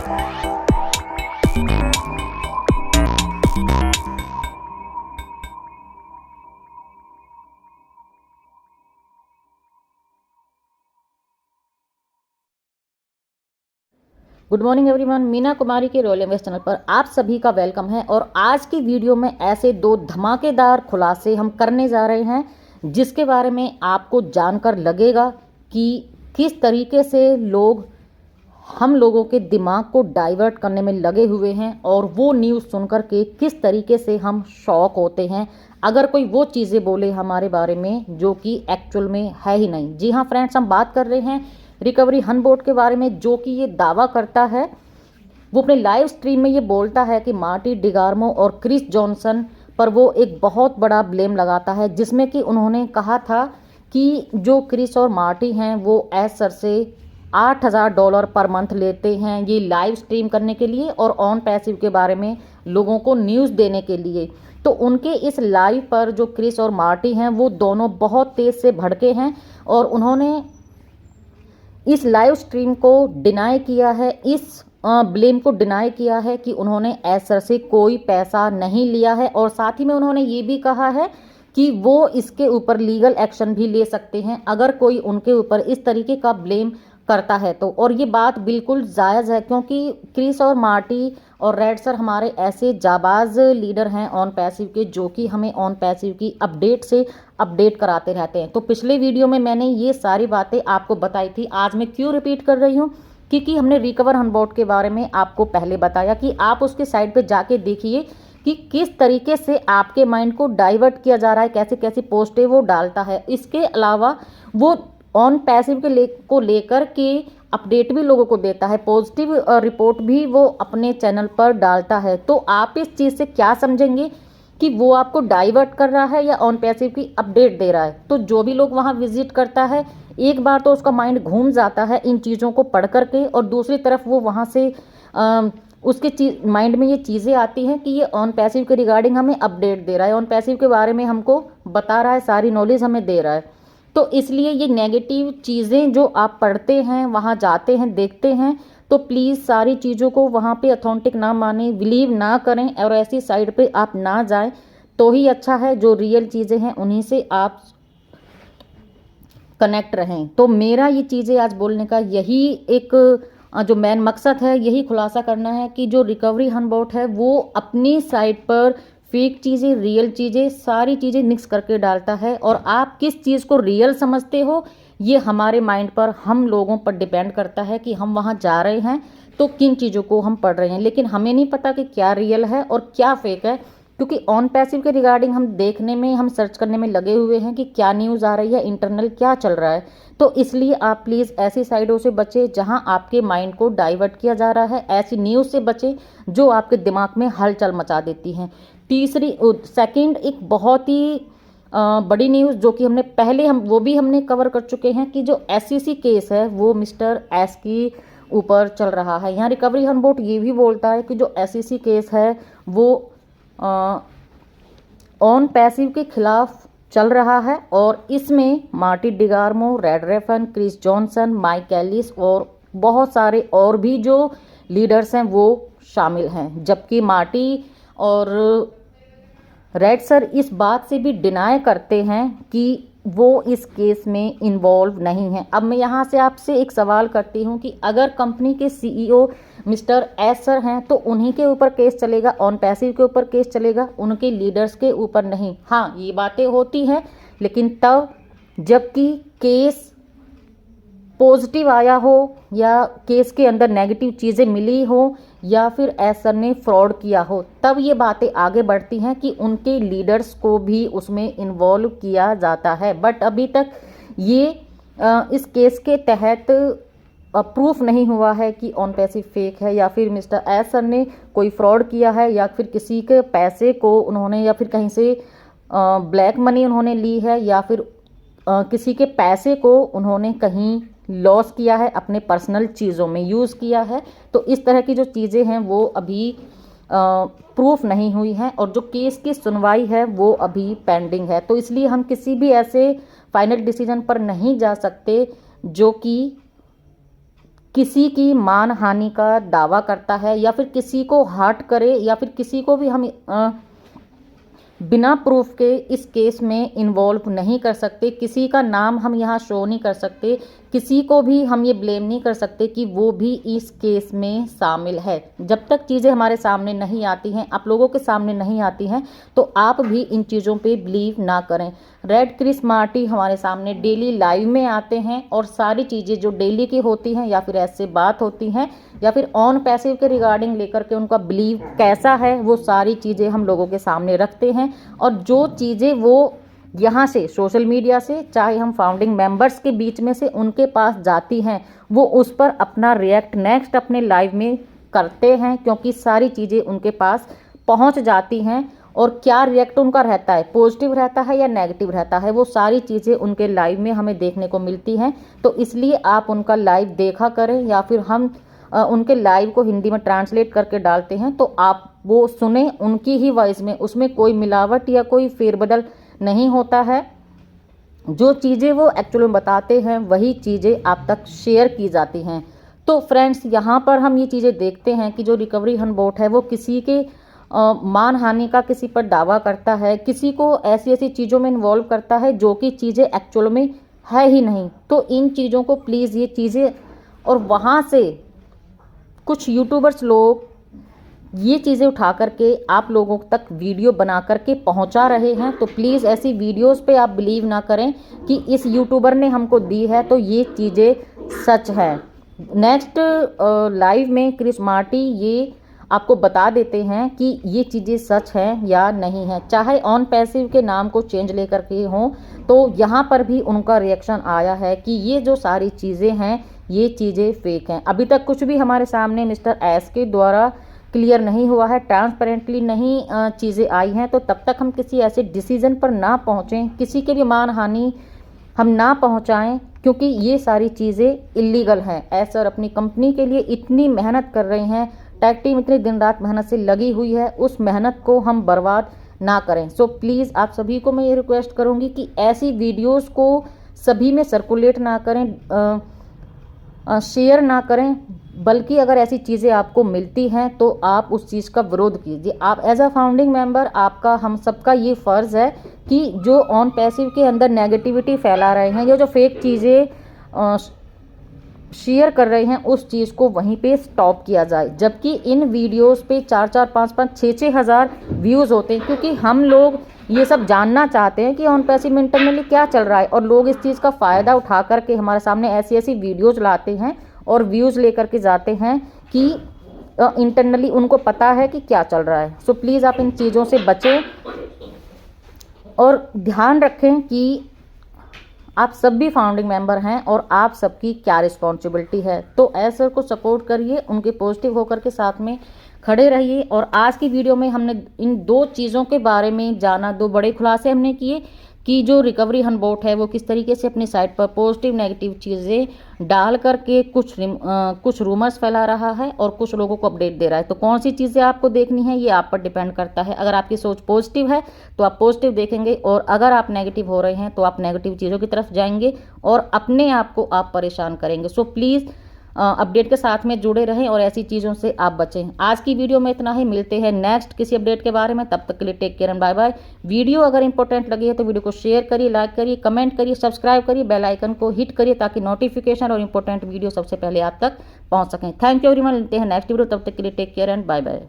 Good morning everyone, Meena Kumari के royal invest channel पर आप सभी का वेलकम है। और आज की वीडियो में ऐसे दो धमाकेदार खुलासे हम करने जा रहे हैं जिसके बारे में आपको जानकर लगेगा कि किस तरीके से लोग हम लोगों के दिमाग को डाइवर्ट करने में लगे हुए हैं और वो न्यूज़ सुनकर के किस तरीके से हम शॉक होते हैं अगर कोई वो चीज़ें बोले हमारे बारे में जो कि एक्चुअल में है ही नहीं। जी हाँ फ्रेंड्स, हम बात कर रहे हैं रिकवरी हनबोट के बारे में, जो कि ये दावा करता है, वो अपने लाइव स्ट्रीम में ये बोलता है कि मार्टी डिगार्मो और क्रिस जॉनसन पर वो एक बहुत बड़ा ब्लेम लगाता है, जिसमें कि उन्होंने कहा था कि जो क्रिस और मार्टी हैं वो एसर से $8,000 पर मंथ लेते हैं ये लाइव स्ट्रीम करने के लिए और ऑन पैसिव के बारे में लोगों को न्यूज़ देने के लिए। तो उनके इस लाइव पर जो क्रिस और मार्टी हैं वो दोनों बहुत तेज़ से भड़के हैं और उन्होंने इस लाइव स्ट्रीम को डिनाई किया है, इस ब्लेम को डिनाई किया है कि उन्होंने एसर से कोई पैसा नहीं लिया है। और साथ ही में उन्होंने ये भी कहा है कि वो इसके ऊपर लीगल एक्शन भी ले सकते हैं अगर कोई उनके ऊपर इस तरीके का ब्लेम करता है तो। और ये बात बिल्कुल जायज़ है क्योंकि क्रिस और मार्टी और रेड सर हमारे ऐसे जाबाज लीडर हैं ऑन पैसिव के, जो कि हमें ऑन पैसिव की अपडेट से अपडेट कराते रहते हैं। तो पिछले वीडियो में मैंने ये सारी बातें आपको बताई थी, आज मैं क्यों रिपीट कर रही हूँ क्योंकि हमने रिकवर हनबोट के बारे में आपको पहले बताया कि आप उसके साइट पे जाके देखिए कि किस तरीके से आपके माइंड को डाइवर्ट किया जा रहा है, कैसे कैसे पोस्टें वो डालता है। इसके अलावा वो ऑन पैसिव को लेकर के अपडेट भी लोगों को देता है, पॉजिटिव रिपोर्ट भी वो अपने चैनल पर डालता है। तो आप इस चीज़ से क्या समझेंगे कि वो आपको डाइवर्ट कर रहा है या ऑन पैसिव की अपडेट दे रहा है। तो जो भी लोग वहाँ विजिट करता है एक बार तो उसका माइंड घूम जाता है इन चीज़ों को पढ़ करके, और दूसरी तरफ वो वहाँ से उसके माइंड में ये चीज़ें आती हैं कि ये ऑन पैसिव के रिगार्डिंग हमें अपडेट दे रहा है, ऑन पैसिव के बारे में हमको बता रहा है, सारी नॉलेज हमें दे रहा है। तो इसलिए ये नेगेटिव चीज़ें जो आप पढ़ते हैं, वहाँ जाते हैं, देखते हैं, तो प्लीज़ सारी चीज़ों को वहाँ पे अथेंटिक ना माने, बिलीव ना करें और ऐसी साइड पे आप ना जाएं तो ही अच्छा है। जो रियल चीज़ें हैं उन्हीं से आप कनेक्ट रहें। तो मेरा ये चीज़ें आज बोलने का यही एक जो मेन मकसद है, यही खुलासा करना है कि जो रिकवरी हनबोट है वो अपनी साइट पर फेक चीज़ें, रियल चीज़ें, सारी चीज़ें मिक्स करके डालता है। और आप किस चीज़ को रियल समझते हो ये हमारे माइंड पर, हम लोगों पर डिपेंड करता है कि हम वहाँ जा रहे हैं तो किन चीज़ों को हम पढ़ रहे हैं। लेकिन हमें नहीं पता कि क्या रियल है और क्या फेक है, क्योंकि ऑन पैसिव के रिगार्डिंग हम देखने में, हम सर्च करने में लगे हुए हैं कि क्या न्यूज़ आ रही है, इंटरनल क्या चल रहा है। तो इसलिए आप प्लीज़ ऐसी साइडों से बचें जहां आपके माइंड को डाइवर्ट किया जा रहा है, ऐसी न्यूज़ से बचें जो आपके दिमाग में हलचल मचा देती हैं। सेकंड एक बहुत ही बड़ी न्यूज़ जो कि हमने पहले हमने कवर कर चुके हैं कि जो SEC केस है वो मिस्टर एस की ऊपर चल रहा है। यहाँ रिकवरी हनबोट ये भी बोलता है कि जो SEC केस है वो ऑन पैसिव के खिलाफ चल रहा है और इसमें मार्टी डिगार्मो, रेड रेफन, क्रिस जॉनसन, माइक एलिस और बहुत सारे और भी जो लीडर्स हैं वो शामिल हैं। जबकि मार्टी और रेड सर इस बात से भी डिनाई करते हैं कि वो इस केस में इन्वॉल्व नहीं है। अब मैं यहाँ से आपसे एक सवाल करती हूँ कि अगर कंपनी के CEO मिस्टर एस सर हैं तो उन्हीं के ऊपर केस चलेगा, ऑन पैसिव के ऊपर केस चलेगा, उनके लीडर्स के ऊपर नहीं। हाँ, ये बातें होती हैं, लेकिन तब जबकि केस पॉजिटिव आया हो या केस के अंदर नेगेटिव चीज़ें मिली हो या फिर एस सर ने फ्रॉड किया हो, तब ये बातें आगे बढ़ती हैं कि उनके लीडर्स को भी उसमें इन्वॉल्व किया जाता है। बट अभी तक ये इस केस के तहत प्रूफ नहीं हुआ है कि ऑन पैसिव फेक है या फिर मिस्टर एस सर ने कोई फ्रॉड किया है या फिर किसी के पैसे को उन्होंने या फिर कहीं से ब्लैक मनी उन्होंने ली है या फिर किसी के पैसे को उन्होंने कहीं लॉस किया है, अपने पर्सनल चीज़ों में यूज़ किया है। तो इस तरह की जो चीज़ें हैं वो अभी प्रूफ नहीं हुई हैं और जो केस की सुनवाई है वो अभी पेंडिंग है। तो इसलिए हम किसी भी ऐसे फाइनल डिसीजन पर नहीं जा सकते जो कि किसी की मानहानि का दावा करता है या फिर किसी को हर्ट करे या फिर किसी को भी हम बिना प्रूफ के इस केस में इन्वॉल्व नहीं कर सकते, किसी का नाम हम यहाँ शो नहीं कर सकते, किसी को भी हम ये ब्लेम नहीं कर सकते कि वो भी इस केस में शामिल है। जब तक चीज़ें हमारे सामने नहीं आती हैं, आप लोगों के सामने नहीं आती हैं, तो आप भी इन चीज़ों पे बिलीव ना करें। रेड क्रिस मार्टी हमारे सामने डेली लाइव में आते हैं और सारी चीज़ें जो डेली की होती हैं या फिर ऐसे बात होती हैं या फिर ऑन पैसिव के रिगार्डिंग लेकर के उनका बिलीव कैसा है, वो सारी चीज़ें हम लोगों के सामने रखते हैं। और जो चीज़ें वो यहाँ से सोशल मीडिया से, चाहे हम फाउंडिंग मेंबर्स के बीच में से उनके पास जाती हैं, वो उस पर अपना रिएक्ट नेक्स्ट अपने लाइव में करते हैं, क्योंकि सारी चीज़ें उनके पास पहुँच जाती हैं। और क्या रिएक्ट उनका रहता है, पॉजिटिव रहता है या नेगेटिव रहता है, वो सारी चीज़ें उनके लाइव में हमें देखने को मिलती हैं। तो इसलिए आप उनका लाइव देखा करें, या फिर हम उनके लाइव को हिंदी में ट्रांसलेट करके डालते हैं तो आप वो सुने उनकी ही वॉइस में, उसमें कोई मिलावट या कोई फेरबदल नहीं होता है। जो चीज़ें वो एक्चुअली में बताते हैं वही चीज़ें आप तक शेयर की जाती हैं। तो फ्रेंड्स, यहाँ पर हम ये चीज़ें देखते हैं कि जो रिकवरी हन बोट है वो किसी के मानहानि का किसी पर दावा करता है, किसी को ऐसी ऐसी चीज़ों में इन्वॉल्व करता है जो कि चीज़ें एक्चुअल में है ही नहीं। तो इन चीज़ों को प्लीज़ ये चीज़ें, और वहाँ से कुछ यूट्यूबर्स लोग ये चीज़ें उठा करके आप लोगों तक वीडियो बना करके पहुंचा रहे हैं। तो प्लीज़ ऐसी वीडियोस पे आप बिलीव ना करें कि इस यूट्यूबर ने हमको दी है तो ये चीज़ें सच है। नेक्स्ट लाइव में क्रिस मार्टी ये आपको बता देते हैं कि ये चीज़ें सच हैं या नहीं है, चाहे ऑन पैसिव के नाम को चेंज लेकर के हों। तो यहाँ पर भी उनका रिएक्शन आया है कि ये जो सारी चीज़ें हैं ये चीज़ें फेक हैं। अभी तक कुछ भी हमारे सामने मिस्टर एस के द्वारा क्लियर नहीं हुआ है, ट्रांसपेरेंटली नहीं चीज़ें आई हैं। तो तब तक हम किसी ऐसे डिसीज़न पर ना पहुँचें, किसी के भी मानहानि हम ना पहुँचाएं, क्योंकि ये सारी चीज़ें इलीगल हैं। एस सर अपनी कंपनी के लिए इतनी मेहनत कर रहे हैं, टैग टीम इतनी दिन रात मेहनत से लगी हुई है, उस मेहनत को हम बर्बाद ना करें। सो प्लीज़ आप सभी को मैं ये रिक्वेस्ट करूँगी कि ऐसी वीडियोज़ को सभी में सर्कुलेट ना करें, शेयर ना करें, बल्कि अगर ऐसी चीज़ें आपको मिलती हैं तो आप उस चीज़ का विरोध कीजिए। आप एज अ फाउंडिंग मेंबर, आपका हम सबका ये फ़र्ज़ है कि जो ऑन पैसिव के अंदर नेगेटिविटी फैला रहे हैं या जो फेक चीज़ें शेयर कर रहे हैं उस चीज़ को वहीं पे स्टॉप किया जाए। जबकि इन वीडियोस पे 4-4, 5-5, 6-6 हज़ार व्यूज़ होते हैं, क्योंकि हम लोग ये सब जानना चाहते हैं कि ऑन पैसिव में इंटरनली क्या चल रहा है। और लोग इस चीज़ का फ़ायदा उठा करके हमारे सामने ऐसी ऐसी वीडियोज़ लाते हैं और व्यूज़ लेकर के जाते हैं कि इंटरनली उनको पता है कि क्या चल रहा है। सो प्लीज़ आप इन चीज़ों से बचें और ध्यान रखें कि आप सब भी फाउंडिंग मेंबर हैं और आप सबकी क्या रिस्पॉन्सिबिलिटी है। तो ऐसे को सपोर्ट करिए, उनके पॉजिटिव होकर के साथ में खड़े रहिए। और आज की वीडियो में हमने इन दो चीज़ों के बारे में जाना, दो बड़े खुलासे हमने किए कि जो रिकवरी हन बोट है वो किस तरीके से अपनी साइट पर पॉजिटिव नेगेटिव चीज़ें डाल करके कुछ रूमर्स फैला रहा है और कुछ लोगों को अपडेट दे रहा है। तो कौन सी चीज़ें आपको देखनी है ये आप पर डिपेंड करता है। अगर आपकी सोच पॉजिटिव है तो आप पॉजिटिव देखेंगे, और अगर आप नेगेटिव हो रहे हैं तो आप नेगेटिव चीज़ों की तरफ जाएंगे और अपने आप को आप परेशान करेंगे। सो प्लीज़ अपडेट के साथ में जुड़े रहें और ऐसी चीज़ों से आप बचें। आज की वीडियो में इतना ही, मिलते हैं नेक्स्ट किसी अपडेट के बारे में। तब तक के लिए take care and bye bye. Video अगर इंपॉर्टेंट लगी है तो वीडियो को शेयर करिए, लाइक करिए, कमेंट करिए, सब्सक्राइब करिए, बेल आइकन को हिट करिए ताकि नोटिफिकेशन और इंपॉर्टेंट वीडियो सबसे पहले आप तक पहुँच सकें। थैंक यू एवरीवन, मिलते हैं नेक्स्ट वीडियो। तब तक के लिए take care and bye bye.